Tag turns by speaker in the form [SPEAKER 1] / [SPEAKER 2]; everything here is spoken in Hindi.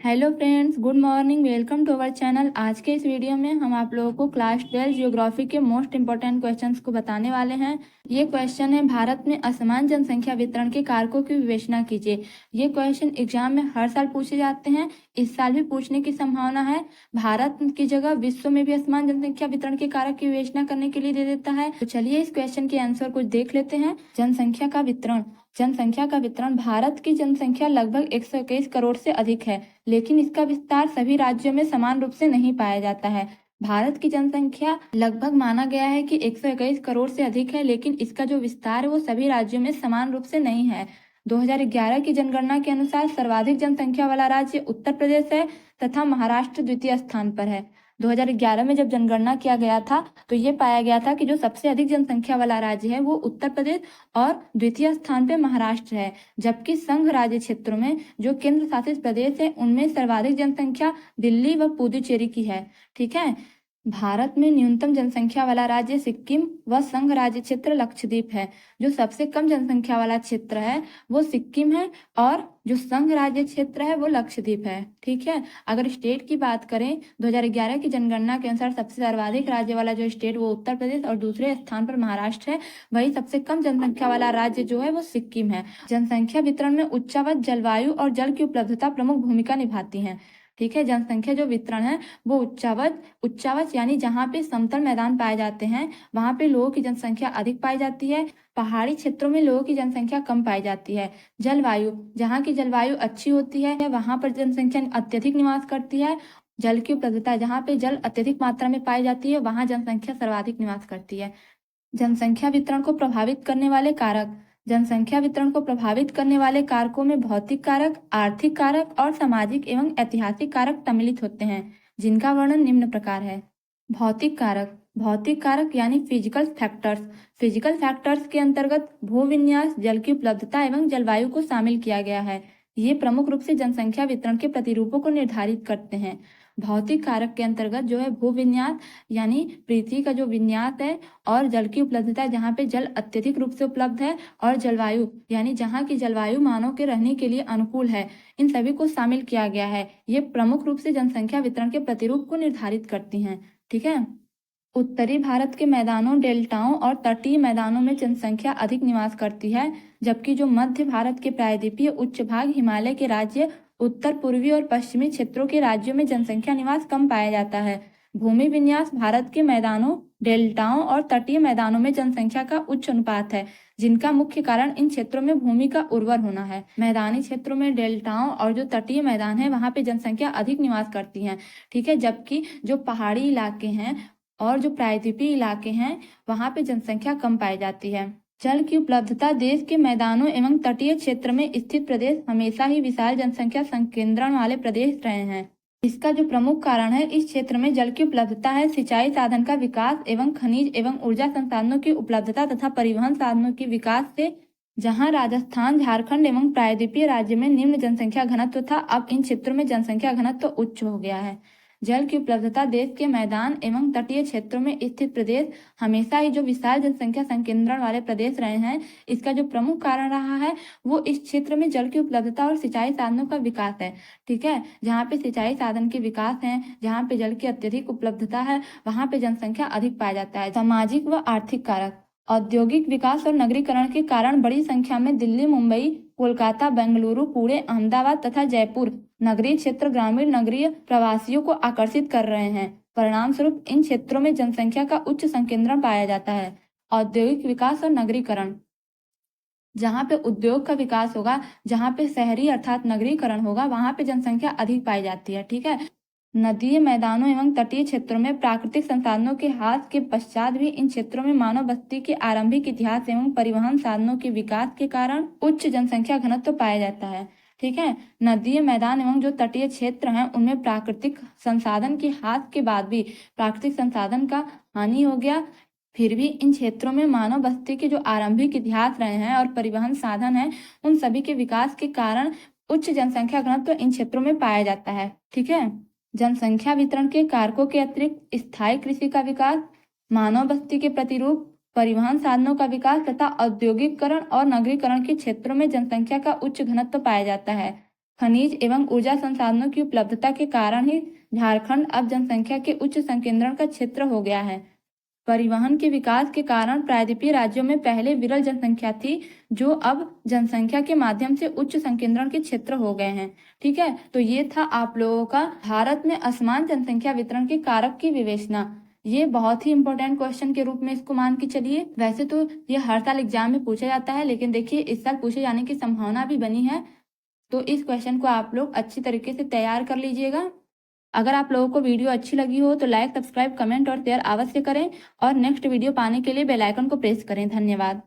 [SPEAKER 1] Hello friends, good morning. Welcome to our channel. आज के इस वीडियो में हम आप लोगों को क्लास 12 जियोग्राफी के मोस्ट इंपॉर्टेंट क्वेश्चंस को बताने वाले हैं। ये क्वेश्चन है, भारत में असमान जनसंख्या वितरण के कारकों की विवेचना कीजिए। ये क्वेश्चन एग्जाम में हर साल पूछे जाते हैं, इस साल भी पूछने की संभावना है। भारत की जगह विश्व में भी असमान जनसंख्या वितरण के कारक की विवेचना करने के लिए दे देता है। तो चलिए इस क्वेश्चन के आंसर को देख लेते हैं। जनसंख्या का वितरण। भारत की जनसंख्या लगभग 121 करोड़ से अधिक है, लेकिन इसका विस्तार सभी राज्यों में समान रूप से नहीं पाया जाता है। भारत की जनसंख्या लगभग माना गया है कि 121 करोड़ से अधिक है, लेकिन इसका जो विस्तार है वो सभी राज्यों में समान रूप से नहीं है। 2011 की जनगणना के अनुसार सर्वाधिक जनसंख्या वाला राज्य उत्तर प्रदेश है तथा महाराष्ट्र द्वितीय स्थान पर है। 2011 में जब जनगणना किया गया था तो ये पाया गया था कि जो सबसे अधिक जनसंख्या वाला राज्य है वो उत्तर प्रदेश और द्वितीय स्थान पे महाराष्ट्र है। जबकि संघ राज्य क्षेत्रों में जो केंद्र शासित प्रदेश है उनमें सर्वाधिक जनसंख्या दिल्ली व पुदुचेरी की है। ठीक है। भारत में न्यूनतम जनसंख्या वाला राज्य सिक्किम व संघ राज्य क्षेत्र लक्षद्वीप है। जो सबसे कम जनसंख्या वाला क्षेत्र है वो सिक्किम है और जो संघ राज्य क्षेत्र है वो लक्षद्वीप है। ठीक है। अगर स्टेट की बात करें, 2011 की जनगणना के अनुसार सबसे सर्वाधिक राज्य वाला जो स्टेट वो उत्तर प्रदेश और दूसरे स्थान पर महाराष्ट्र है। वही सबसे कम जनसंख्या वाला राज्य जो है वो सिक्किम है। जनसंख्या वितरण में उच्चावच, जलवायु और जल की उपलब्धता प्रमुख भूमिका निभाती है। ठीक है। जनसंख्या जो वितरण है वो उच्चावच यानी जहाँ पे समतल मैदान पाए जाते हैं वहां पे लोगों की जनसंख्या अधिक पाई जाती है। पहाड़ी क्षेत्रों में लोगों की जनसंख्या कम पाई जाती है। जलवायु, जहाँ की जलवायु अच्छी होती है वहां पर जनसंख्या अत्यधिक निवास करती है। जल की उपलब्धता, जहाँ पे जल अत्यधिक मात्रा में पाई जाती है वहां जनसंख्या सर्वाधिक निवास करती है। जनसंख्या वितरण को प्रभावित करने वाले कारक। जनसंख्या वितरण को प्रभावित करने वाले कारकों में भौतिक कारक, आर्थिक कारक और सामाजिक एवं ऐतिहासिक कारक सम्मिलित होते हैं, जिनका वर्णन निम्न प्रकार है। भौतिक कारक यानी फिजिकल फैक्टर्स। फिजिकल फैक्टर्स के अंतर्गत भूविन्यास, जल की उपलब्धता एवं जलवायु को शामिल किया गया है। ये प्रमुख रूप से जनसंख्या वितरण के प्रतिरूपों को निर्धारित करते हैं। भौतिक कारक के अंतर्गत जो है भूविन्यास यानी पृथ्वी का जो विन्यास है, और जल की उपलब्धता जहाँ पे जल अत्यधिक रूप से उपलब्ध है, और जलवायु यानी जहाँ की जलवायु मानव के रहने के लिए अनुकूल है, इन सभी को शामिल किया गया है। ये प्रमुख रूप से जनसंख्या वितरण के प्रतिरूप को निर्धारित करती हैं। ठीक है। उत्तरी भारत के मैदानों, डेल्टाओं और तटीय मैदानों में जनसंख्या अधिक निवास करती है, जबकि जो मध्य भारत के प्रायद्वीपीय उच्च भाग, हिमालय के राज्य, उत्तर पूर्वी और पश्चिमी क्षेत्रों के राज्यों में जनसंख्या निवास कम पाया जाता है। भूमि विन्यास। भारत के मैदानों, डेल्टाओं और तटीय मैदानों में जनसंख्या का उच्च अनुपात है, जिनका मुख्य कारण इन क्षेत्रों में भूमि का उर्वर होना है। मैदानी क्षेत्रों में, डेल्टाओं और जो तटीय मैदान है वहां पे जनसंख्या अधिक निवास करती है। ठीक है। जबकि जो पहाड़ी इलाके हैं और जो प्रायद्वीपीय इलाके हैं वहां पे जनसंख्या कम पाई जाती है। जल की उपलब्धता। देश के मैदानों एवं तटीय क्षेत्र में स्थित प्रदेश हमेशा ही विशाल जनसंख्या संकेंद्रण वाले प्रदेश रहे हैं। इसका जो प्रमुख कारण है, इस क्षेत्र में जल की उपलब्धता है, सिंचाई साधन का विकास एवं खनिज एवं ऊर्जा संसाधनों की उपलब्धता तथा परिवहन साधनों के विकास से। जहां राजस्थान, झारखंड एवं प्रायद्वीपीय राज्य में निम्न जनसंख्या घनत्व था, अब इन क्षेत्रों में जनसंख्या घनत्व उच्च हो गया है। जल की उपलब्धता। देश के मैदान एवं तटीय क्षेत्रों में स्थित प्रदेश हमेशा ही जो विशाल जनसंख्या संकेंद्रण वाले प्रदेश रहे हैं। इसका जो प्रमुख कारण रहा है वो इस क्षेत्र में जल की उपलब्धता और सिंचाई साधनों का विकास है। ठीक है। जहाँ पे सिंचाई साधन के विकास है, जहाँ पे जल की अत्यधिक उपलब्धता है, वहां पे जनसंख्या अधिक पाया जाता है। सामाजिक व आर्थिक कारक। औद्योगिक विकास और नगरीकरण के कारण बड़ी संख्या में दिल्ली, मुंबई, कोलकाता, बेंगलुरु, पुणे, अहमदाबाद तथा जयपुर नगरीय क्षेत्र ग्रामीण नगरीय प्रवासियों को आकर्षित कर रहे हैं। परिणाम स्वरूप इन क्षेत्रों में जनसंख्या का उच्च संकेंद्रण पाया जाता है। औद्योगिक विकास और नगरीकरण। जहाँ पे उद्योग का विकास होगा, जहाँ पे शहरी अर्थात नगरीकरण होगा, वहां पे जनसंख्या अधिक पाई जाती है। ठीक है। नदीय मैदानों एवं तटीय क्षेत्रों में प्राकृतिक संसाधनों के ह्रास के पश्चात भी इन क्षेत्रों में मानव बस्ती के आरंभिक इतिहास एवं परिवहन साधनों के विकास के कारण उच्च जनसंख्या घनत्व पाया जाता है। ठीक है। नदीय मैदान एवं जो तटीय क्षेत्र हैं उनमें प्राकृतिक संसाधन के ह्रास के बाद भी प्राकृतिक संसाधन का हानि हो गया, फिर भी इन क्षेत्रों में मानव बस्ती के जो आरंभिक इतिहास रहे हैं और परिवहन साधन है, उन सभी के विकास के कारण उच्च जनसंख्या घनत्व इन क्षेत्रों में पाया जाता है। ठीक है। जनसंख्या वितरण के कारकों के अतिरिक्त स्थायी कृषि का विकास, मानव बस्ती के प्रतिरूप, परिवहन साधनों का विकास तथा औद्योगिकरण और नगरीकरण के क्षेत्रों में जनसंख्या का उच्च घनत्व पाया जाता है। खनिज एवं ऊर्जा संसाधनों की उपलब्धता के कारण ही झारखंड अब जनसंख्या के उच्च संकेंद्रण का क्षेत्र हो गया है। परिवहन के विकास के कारण प्रायद्वीपीय राज्यों में पहले विरल जनसंख्या थी, जो अब जनसंख्या के माध्यम से उच्च संकेंद्रण के क्षेत्र हो गए हैं। ठीक है, तो ये था आप लोगों का भारत में असमान जनसंख्या वितरण के कारक की विवेचना। ये बहुत ही इंपॉर्टेंट क्वेश्चन के रूप में इसको मान के चलिए। वैसे तो ये हर साल एग्जाम में पूछा जाता है, लेकिन देखिए इस साल पूछे जाने की संभावना भी बनी है, तो इस क्वेश्चन को आप लोग अच्छी तरीके से तैयार कर लीजिएगा। अगर आप लोगों को वीडियो अच्छी लगी हो तो लाइक, सब्सक्राइब, कमेंट और शेयर अवश्य करें और नेक्स्ट वीडियो पाने के लिए बेल आइकन को प्रेस करें। धन्यवाद।